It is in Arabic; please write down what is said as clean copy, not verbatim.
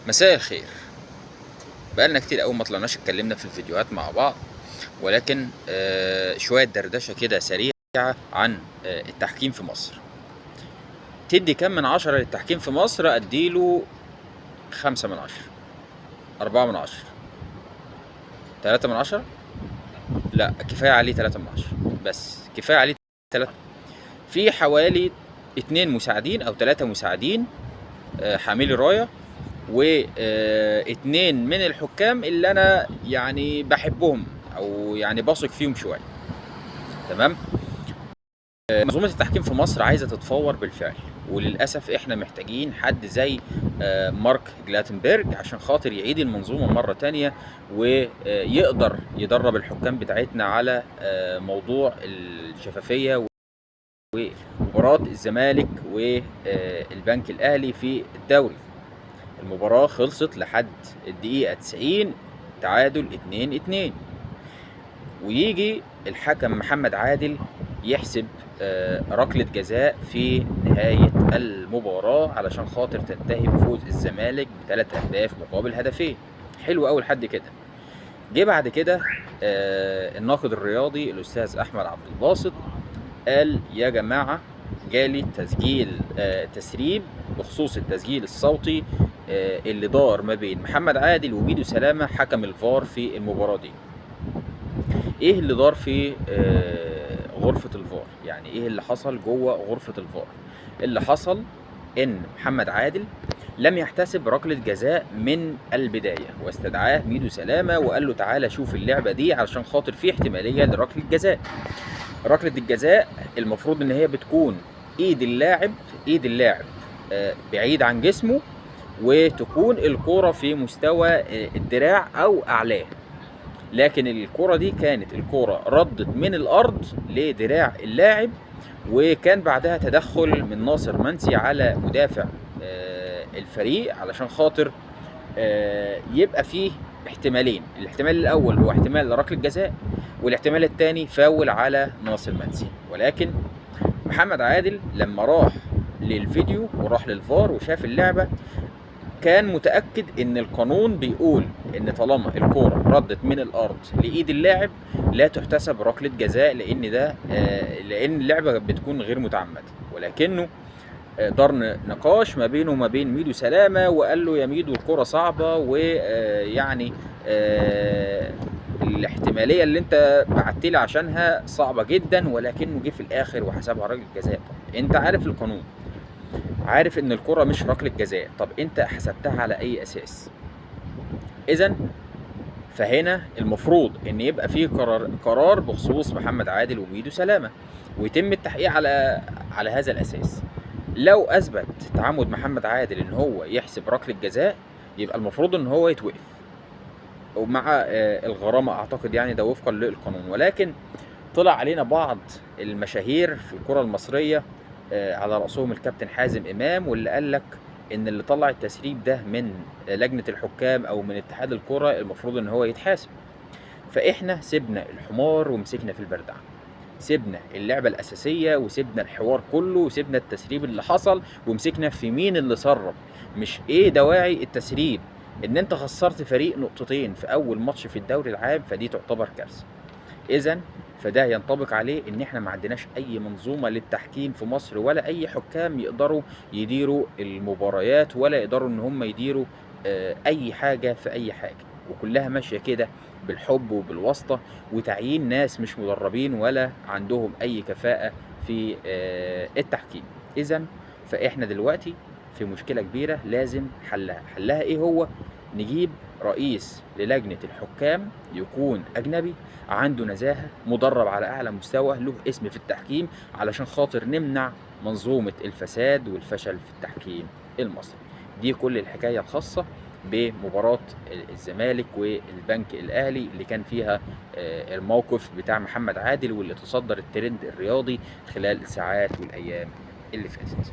مساء الخير. بقالنا كتير قوي ما طلعناش اتكلمنا في الفيديوهات مع بعض، ولكن شوية دردشة كده سريعة عن التحكيم في مصر. تدي كام من 10 للتحكيم في مصر؟ اديله 5 من 10، 4 من 10، 3 من 10. لا، كفاية عليه 3 من 10، بس كفاية عليه 3. في حوالي 2 مساعدين او 3 مساعدين حاملي راية، واتنين من الحكام اللي انا يعني بحبهم او يعني بثق فيهم شويه. تمام. منظومه التحكيم في مصر عايزه تتفور بالفعل، وللاسف احنا محتاجين حد زي مارك جلاتنبرج عشان خاطر يعيد المنظومه مره تانية، ويقدر يدرب الحكام بتاعتنا على موضوع الشفافيه. ومباراه الزمالك والبنك الاهلي في الدوري، المباراة خلصت لحد الدقيقة 90 تعادل 2-2، ويجي الحكم محمد عادل يحسب ركلة جزاء في نهاية المباراة علشان خاطر تنتهي بفوز الزمالك ب3 أهداف مقابل هدفين. حلو أوي لحد كده. جه بعد كده الناقد الرياضي الأستاذ أحمد عبد الباسط قال: يا جماعة، جالي تسجيل تسريب بخصوص التسجيل الصوتي اللي دار ما بين محمد عادل وميدو سلامة حكم الفار في المباراة دي. ايه اللي دار في غرفة الفار؟ يعني ايه اللي حصل جوه غرفة الفار؟ اللي حصل ان محمد عادل لم يحتسب ركلة جزاء من البداية، واستدعاه ميدو سلامة وقال له: تعالى شوف اللعبة دي علشان خاطر في احتمالية لركلة جزاء. ركلة الجزاء المفروض ان هي بتكون ايد اللاعب بعيد عن جسمه، وتكون الكرة في مستوى الدراع او اعلاه. لكن الكرة دي كانت الكرة ردت من الارض لدراع اللاعب، وكان بعدها تدخل من ناصر منسي على مدافع الفريق علشان خاطر يبقى فيه احتمالين. الاحتمال الاول هو احتمال ركلة جزاء، والاحتمال الثاني فاول على ناصر منسي. ولكن محمد عادل لما راح للفيديو وراح للفار وشاف اللعبة، كان متأكد ان القانون بيقول ان طالما الكرة ردت من الارض لايد اللاعب لا تحتسب ركلة جزاء، لان اللعبة بتكون غير متعمدة. ولكنه دار نقاش ما بينه وما بين ميدو سلامة، وقال له: يا ميدو، الكرة صعبة، ويعني الاحتمالية اللي انت بعتلي عشانها صعبة جدا. ولكنه جه في الاخر وحسبها ركلة جزاء. طب انت عارف القانون، عارف ان الكرة مش ركلة جزاء، طب انت حسبتها على اي اساس؟ اذا فهنا المفروض ان يبقى فيه قرار بخصوص محمد عادل وميدو سلامة، ويتم التحقيق على هذا الاساس. لو اثبت تعمد محمد عادل ان هو يحسب ركلة جزاء، يبقى المفروض ان هو يتوقف ومع الغرامة، اعتقد يعني ده وفقا للقانون. ولكن طلع علينا بعض المشاهير في الكرة المصرية على رأسهم الكابتن حازم امام، واللي قال لك ان اللي طلع التسريب ده من لجنة الحكام او من اتحاد الكرة المفروض ان هو يتحاسب. فاحنا سيبنا الحمار ومسكنا في البردعة، سيبنا اللعبة الأساسية وسيبنا الحوار كله وسيبنا التسريب اللي حصل، ومسكنا في مين اللي سرب. مش ايه دواعي التسريب؟ ان انت خسرت فريق نقطتين في اول ماتش في الدوري العام، فدي تعتبر كارثة. اذا فده ينطبق عليه ان احنا ما عندناش اي منظومة للتحكيم في مصر، ولا اي حكام يقدروا يديروا المباريات، ولا يقدروا ان هم يديروا اي حاجة في اي حاجة. وكلها ماشية كده بالحب وبالواسطة، وتعيين ناس مش مدربين ولا عندهم اي كفاءة في التحكيم. اذا فاحنا دلوقتي في مشكلة كبيرة لازم حلها ايه هو؟ نجيب رئيس للجنة الحكام يكون أجنبي، عنده نزاهة، مدرب على أعلى مستوى، له اسم في التحكيم، علشان خاطر نمنع منظومة الفساد والفشل في التحكيم المصري. دي كل الحكاية الخاصة بمباراة الزمالك والبنك الأهلي اللي كان فيها الموقف بتاع محمد عادل، واللي تصدر الترند الرياضي خلال الساعات والأيام اللي فاتت.